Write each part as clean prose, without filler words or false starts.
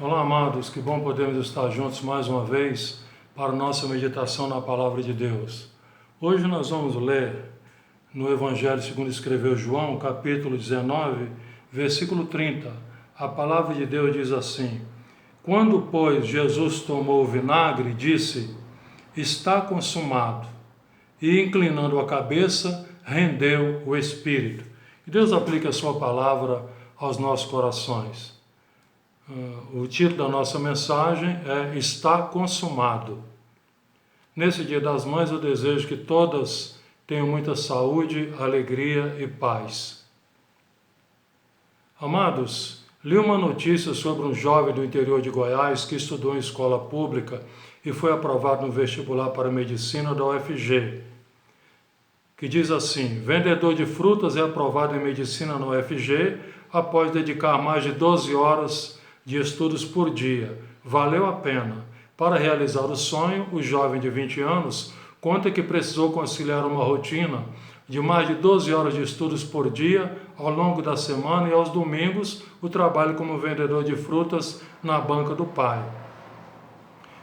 Olá, amados, que bom podermos estar juntos mais uma vez para nossa meditação na Palavra de Deus. Hoje nós vamos ler no Evangelho segundo escreveu João, capítulo 19, versículo 30. A Palavra de Deus diz assim: Quando, pois, Jesus tomou o vinagre, disse: Está consumado. E, inclinando a cabeça, rendeu o Espírito. Que Deus aplique a sua palavra aos nossos corações. O título da nossa mensagem é Está Consumado. Nesse Dia das Mães eu desejo que todas tenham muita saúde, alegria e paz. Amados, li uma notícia sobre um jovem do interior de Goiás que estudou em escola pública e foi aprovado no vestibular para medicina da UFG, que diz assim: vendedor de frutas é aprovado em medicina na UFG após dedicar mais de 12 horas de estudos por dia. Valeu a pena. Para realizar o sonho, o jovem de 20 anos conta que precisou conciliar uma rotina de mais de 12 horas de estudos por dia ao longo da semana e aos domingos o trabalho como vendedor de frutas na banca do pai.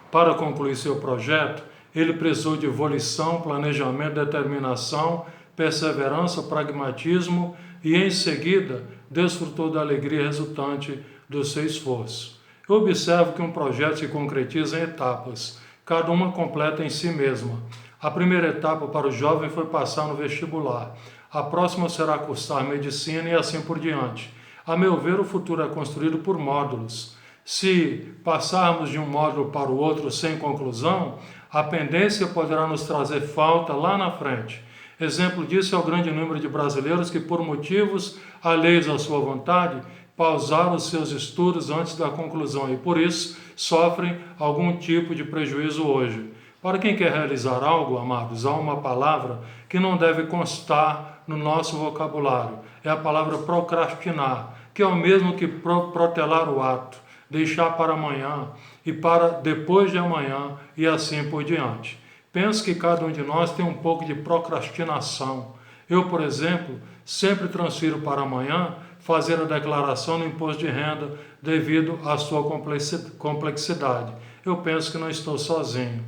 Para concluir seu projeto, ele precisou de volição, planejamento, determinação, perseverança, pragmatismo e, em seguida, desfrutou da alegria resultante do seu esforço. Eu observo que um projeto se concretiza em etapas, cada uma completa em si mesma. A primeira etapa para o jovem foi passar no vestibular. A próxima será cursar medicina e assim por diante. A meu ver, o futuro é construído por módulos. Se passarmos de um módulo para o outro sem conclusão, a pendência poderá nos trazer falta lá na frente. Exemplo disso é o grande número de brasileiros que, por motivos alheios à sua vontade, pausaram os seus estudos antes da conclusão e, por isso, sofrem algum tipo de prejuízo hoje. Para quem quer realizar algo, amados, há uma palavra que não deve constar no nosso vocabulário. É a palavra procrastinar, que é o mesmo que protelar o ato, deixar para amanhã e para depois de amanhã e assim por diante. Penso que cada um de nós tem um pouco de procrastinação. Eu, por exemplo, sempre transfiro para amanhã fazer a declaração no imposto de renda devido à sua complexidade. Eu penso que não estou sozinho.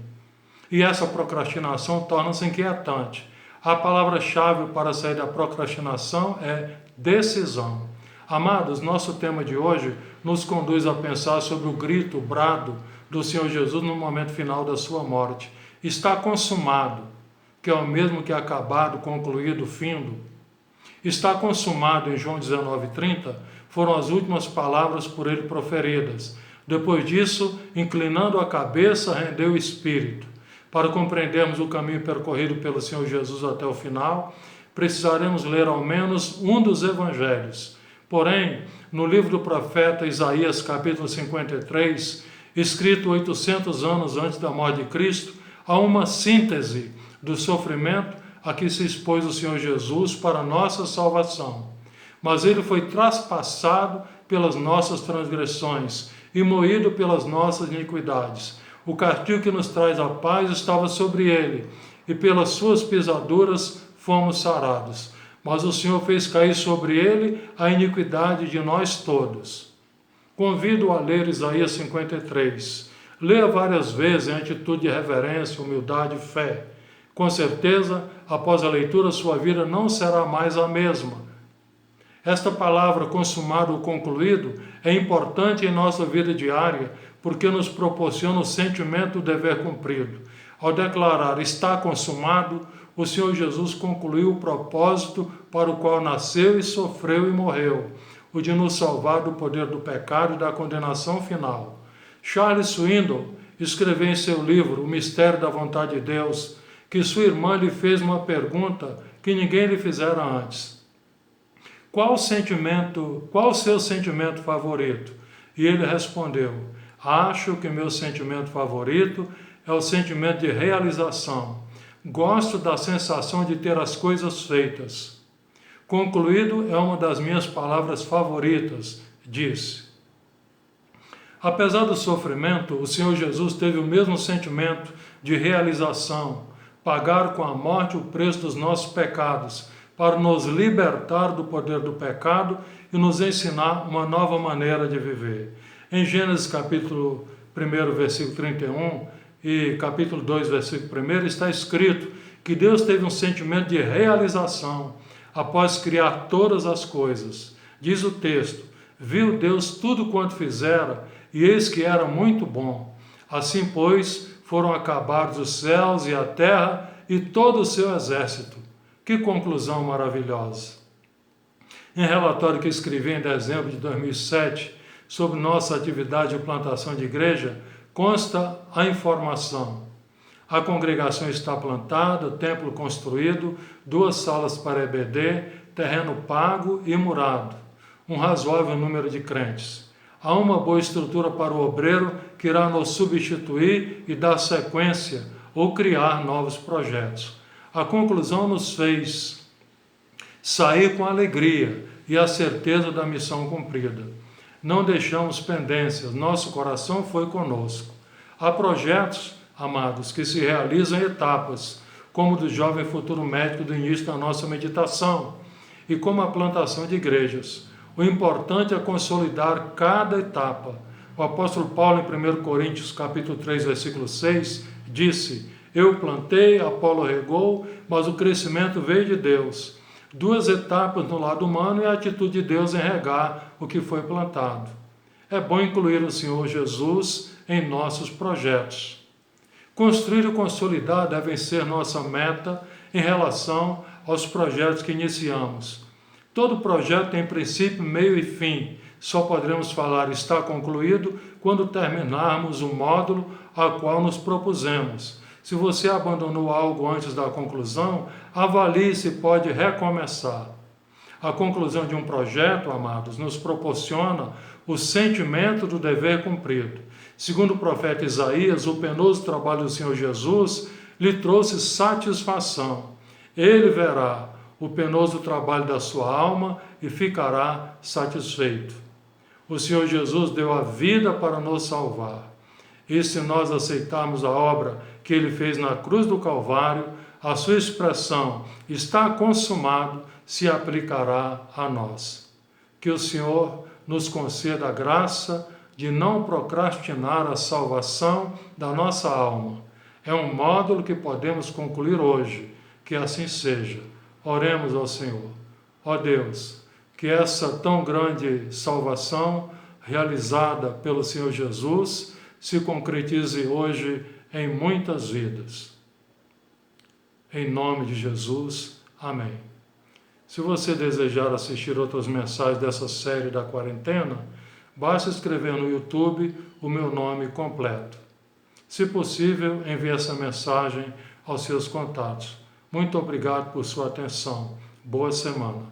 E essa procrastinação torna-se inquietante. A palavra-chave para sair da procrastinação é decisão. Amados, nosso tema de hoje nos conduz a pensar sobre o grito, o brado do Senhor Jesus no momento final da sua morte. Está consumado, que é o mesmo que acabado, concluído, findo. Está consumado, em João 19:30, foram as últimas palavras por ele proferidas. Depois disso, inclinando a cabeça, rendeu o Espírito. Para compreendermos o caminho percorrido pelo Senhor Jesus até o final, precisaremos ler ao menos um dos evangelhos. Porém, no livro do profeta Isaías, capítulo 53, escrito 800 anos antes da morte de Cristo, há uma síntese do sofrimento a que se expôs o Senhor Jesus para a nossa salvação. Mas ele foi traspassado pelas nossas transgressões e moído pelas nossas iniquidades. O castigo que nos traz a paz estava sobre ele, e pelas suas pisaduras fomos sarados. Mas o Senhor fez cair sobre ele a iniquidade de nós todos. Convido a ler Isaías 53. Leia várias vezes em atitude de reverência, humildade e fé. Com certeza, após a leitura, sua vida não será mais a mesma. Esta palavra, consumado ou concluído, é importante em nossa vida diária, porque nos proporciona o sentimento do dever cumprido. Ao declarar está consumado, o Senhor Jesus concluiu o propósito para o qual nasceu e sofreu e morreu, o de nos salvar do poder do pecado e da condenação final. Charles Swindoll escreveu em seu livro O Mistério da Vontade de Deus que sua irmã lhe fez uma pergunta que ninguém lhe fizera antes. Qual o seu sentimento favorito? E ele respondeu: acho que meu sentimento favorito é o sentimento de realização. Gosto da sensação de ter as coisas feitas. Concluído é uma das minhas palavras favoritas, disse. Apesar do sofrimento, o Senhor Jesus teve o mesmo sentimento de realização, pagar com a morte o preço dos nossos pecados, para nos libertar do poder do pecado e nos ensinar uma nova maneira de viver. Em Gênesis capítulo 1, versículo 31 e capítulo 2, versículo 1, está escrito que Deus teve um sentimento de realização após criar todas as coisas. Diz o texto: viu Deus tudo quanto fizera, e eis que era muito bom. Assim, pois, foram acabados os céus e a terra e todo o seu exército. Que conclusão maravilhosa! Em relatório que escrevi em dezembro de 2007 sobre nossa atividade de plantação de igreja, consta a informação: a congregação está plantada, templo construído, 2 salas para EBD, terreno pago e murado, um razoável número de crentes. Há uma boa estrutura para o obreiro que irá nos substituir e dar sequência ou criar novos projetos. A conclusão nos fez sair com alegria e a certeza da missão cumprida. Não deixamos pendências, nosso coração foi conosco. Há projetos, amados, que se realizam em etapas, como o do jovem futuro médico do início da nossa meditação, e como a plantação de igrejas. O importante é consolidar cada etapa. O apóstolo Paulo, em 1 Coríntios capítulo 3, versículo 6, disse: eu plantei, Apolo regou, mas o crescimento veio de Deus. 2 etapas no lado humano e a atitude de Deus em regar o que foi plantado. É bom incluir o Senhor Jesus em nossos projetos. Construir e consolidar devem ser nossa meta em relação aos projetos que iniciamos. Todo projeto tem princípio, meio e fim. Só poderemos falar está concluído quando terminarmos o módulo ao qual nos propusemos. Se você abandonou algo antes da conclusão, avalie se pode recomeçar. A conclusão de um projeto, amados, nos proporciona o sentimento do dever cumprido. Segundo o profeta Isaías, o penoso trabalho do Senhor Jesus lhe trouxe satisfação. Ele verá o penoso trabalho da sua alma e ficará satisfeito. O Senhor Jesus deu a vida para nos salvar. E se nós aceitarmos a obra que Ele fez na cruz do Calvário, a sua expressão está consumado se aplicará a nós. Que o Senhor nos conceda a graça de não procrastinar a salvação da nossa alma. É um módulo que podemos concluir hoje. Que assim seja. Oremos ao Senhor. Ó Deus, que essa tão grande salvação realizada pelo Senhor Jesus se concretize hoje em muitas vidas. Em nome de Jesus, amém. Se você desejar assistir outras mensagens dessa série da quarentena, basta escrever no YouTube o meu nome completo. Se possível, envie essa mensagem aos seus contatos. Muito obrigado por sua atenção. Boa semana.